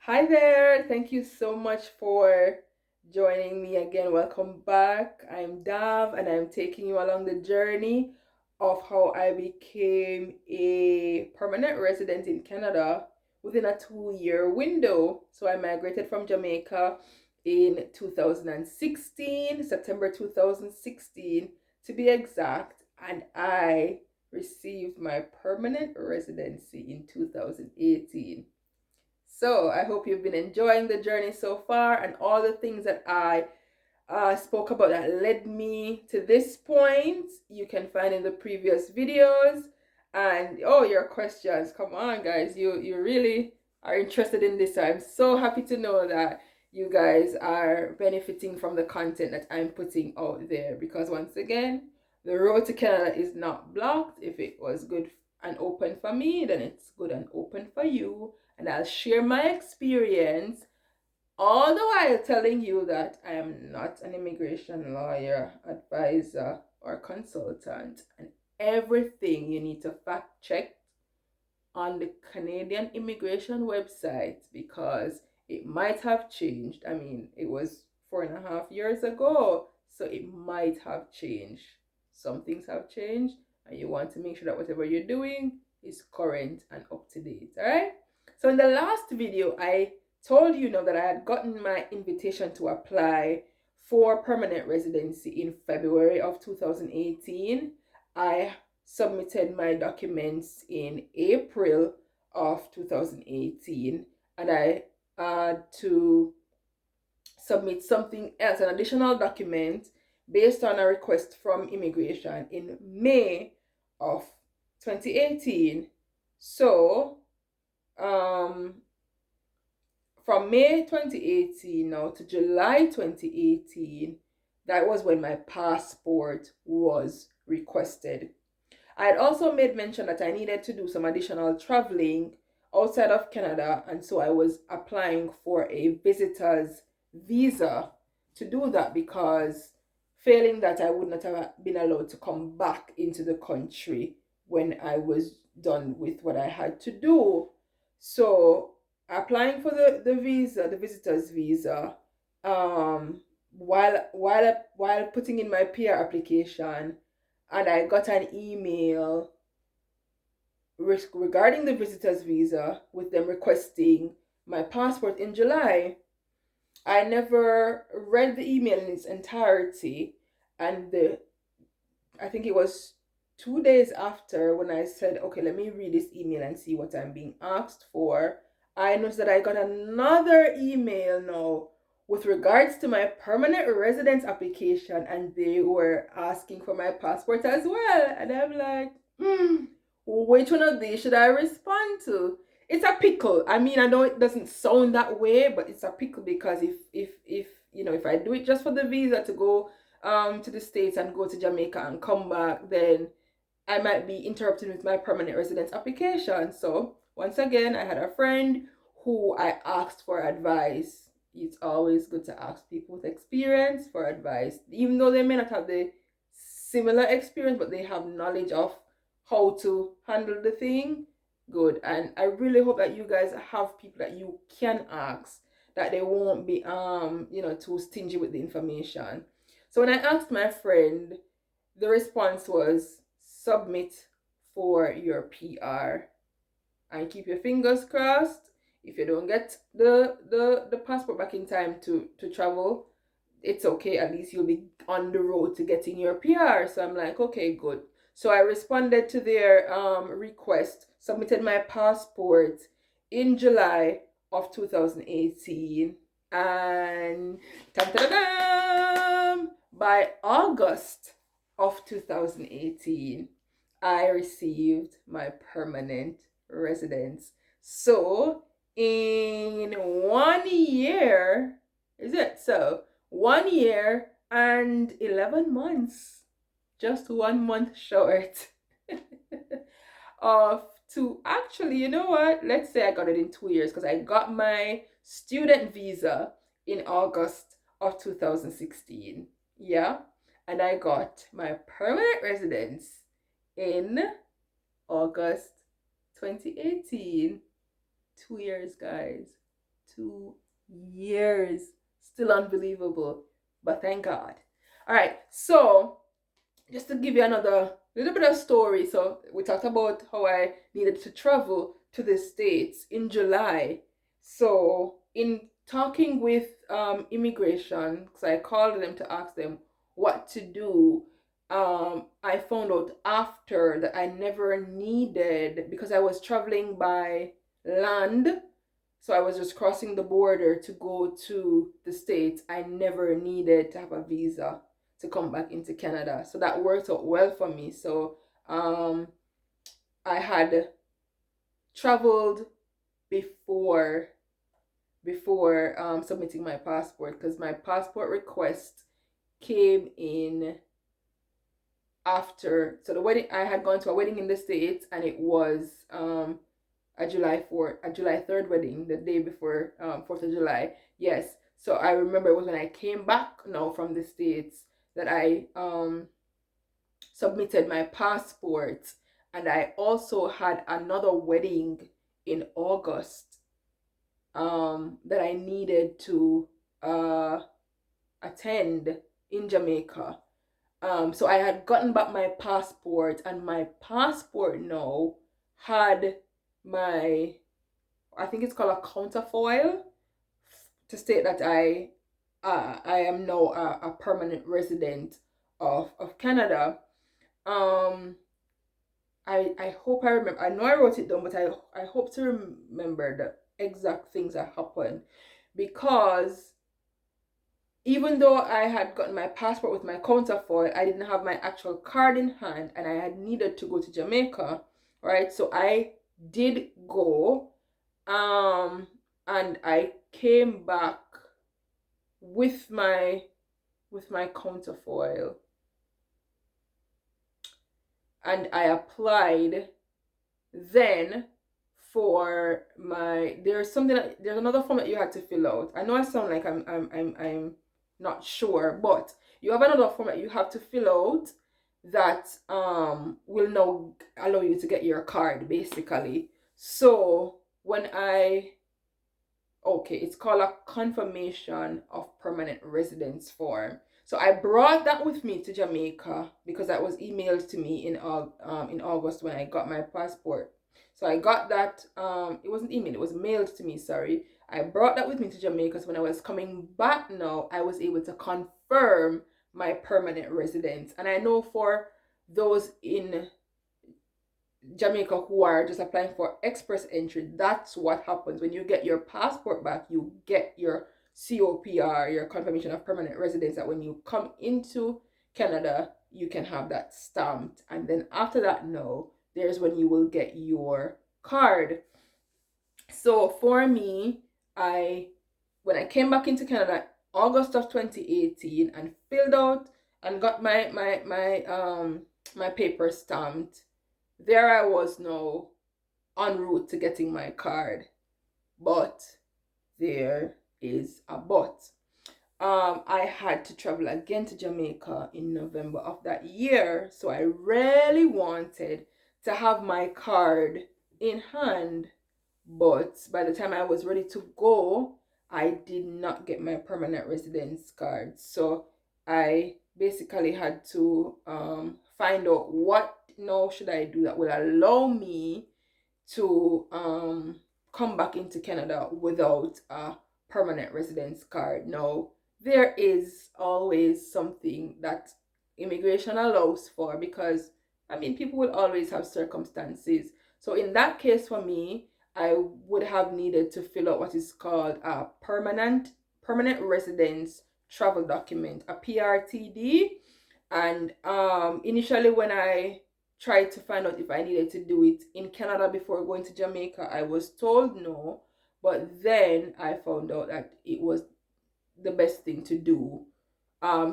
Hi there. Thank you so much for joining me again. Welcome back. I'm Dav and I'm taking you along the journey of how I became a permanent resident in Canada within a 2 year window. So I migrated from Jamaica in 2016, September 2016 to be exact, and I received my permanent residency in 2018. So I hope you've been enjoying the journey so far and all the things that I spoke about that led me to this point. You can find in the previous videos. And oh, your questions! Come on, guys! You really are interested in this. So I'm so happy to know that you guys are benefiting from the content that I'm putting out there. Because once again, the road to Canada is not blocked. If it was good and open for me, then it's good and open for you. And I'll share my experience, all the while telling you that I am not an immigration lawyer, advisor, or consultant. And everything you need to fact check on the Canadian immigration website because it might have changed. I mean, it was 4.5 years ago, so it might have changed. Some things have changed, and you want to make sure that whatever you're doing is current and up to date. All right. So in the last video, I told you now that I had gotten my invitation to apply for permanent residency in February of 2018. I submitted my documents in April of 2018, and I had to submit something else, an additional document based on a request from immigration in May of 2018. So, um, from May 2018 now to July 2018, that was when my passport was requested. I had also made mention that I needed to do some additional traveling outside of Canada, and so I was applying for a visitor's visa to do that because failing that, I would not have been allowed to come back into the country when I was done with what I had to do. So, applying for the visa, the visitor's visa, while putting in my PR application, and I got an email regarding the visitor's visa with them requesting my passport in July. I never read the email in its entirety, and I think it was 2 days after when I said, okay, let me read this email and see what I'm being asked for. I noticed that I got another email now with regards to my permanent residence application, and they were asking for my passport as well. And I'm like, which one of these should I respond to? It's a pickle. I mean, I know it doesn't sound that way, but it's a pickle because if if I do it just for the visa to go to the States and go to Jamaica and come back, then I might be interrupted with my permanent residence application. So once again, I had a friend who I asked for advice. It's always good to ask people with experience for advice, even though they may not have the similar experience, but they have knowledge of how to handle the thing. Good. And I really hope that you guys have people that you can ask, that they won't be too stingy with the information. So when I asked my friend, the response was submit for your PR and keep your fingers crossed. If you don't get the passport back in time to travel, it's okay. At least you'll be on the road to getting your PR. So I'm like, okay, good. So I responded to their request, submitted my passport in July of 2018, and by August of 2018, I received my permanent residence. So in 1 year, is it? So 1 year and 11 months, just 1 month short of two. Actually, you know what? Let's say I got it in 2 years because I got my student visa in August of 2016. Yeah. And I got my permanent residence in August 2018. 2 years, guys. 2 years. Still unbelievable, but thank God. All right, so just to give you another little bit of story. So we talked about how I needed to travel to the States in July. So in talking with immigration, because I called them to ask them what to do, I found out after that I never needed, because I was traveling by land, so I was just crossing the border to go to the States. I never needed to have a visa to come back into Canada. So that worked out well for me. So um, I had traveled before submitting my passport, because my passport request came in after. So the wedding, I had gone to a wedding in the States, and it was a July 3rd wedding, the day before 4th of July. Yes. So I remember it was when I came back now from the States that I submitted my passport, and I also had another wedding in August that I needed to attend in Jamaica. So I had gotten back my passport, and my passport now had my, I think it's called a counterfoil, to state that I am now a permanent resident of Canada. Um, I hope I remember. I know I wrote it down, but I hope to remember the exact things that happened, because even though I had gotten my passport with my counterfoil, I didn't have my actual card in hand, and I had needed to go to Jamaica, right? So I did go, and I came back with my counterfoil, and I applied then for my, there's another form that you had to fill out. I know I sound like I'm not sure, but you have another form that you have to fill out that will now allow you to get your card, basically. So when I, okay, it's called a confirmation of permanent residence form. So I brought that with me to Jamaica, because that was emailed to me in August when I got my passport. So I got that, it wasn't emailed, it was mailed to me, sorry. I brought that with me to Jamaica, so when I was coming back now, I was able to confirm my permanent residence. And I know for those in Jamaica who are just applying for express entry, that's what happens. When you get your passport back, you get your COPR, your confirmation of permanent residence, that when you come into Canada, you can have that stamped. And then after that, no, there's when you will get your card. So for me, when I came back into Canada, August of 2018, and filled out and got my paper stamped, there I was now en route to getting my card. But there is a but. I had to travel again to Jamaica in November of that year, so I really wanted to have my card in hand. But by the time I was ready to go, I did not get my permanent residence card. So I basically had to find out what now should I do that will allow me to come back into Canada without a permanent residence card. Now, there is always something that immigration allows for, because I mean, people will always have circumstances. So in that case, for me, I would have needed to fill out what is called a permanent residence travel document, a PRTD. And initially, when I tried to find out if I needed to do it in Canada before going to Jamaica, I was told no. But then I found out that it was the best thing to do.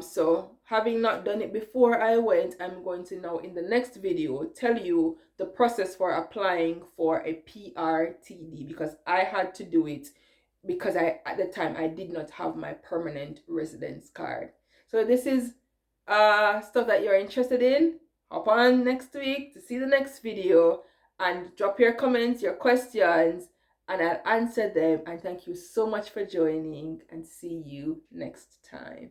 So having not done it before I went, I'm going to now in the next video tell you the process for applying for a PRTD, because I had to do it because at the time I did not have my permanent residence card. So this is stuff that you're interested in. Hop on next week to see the next video, and drop your comments, your questions, and I'll answer them. And thank you so much for joining, and see you next time.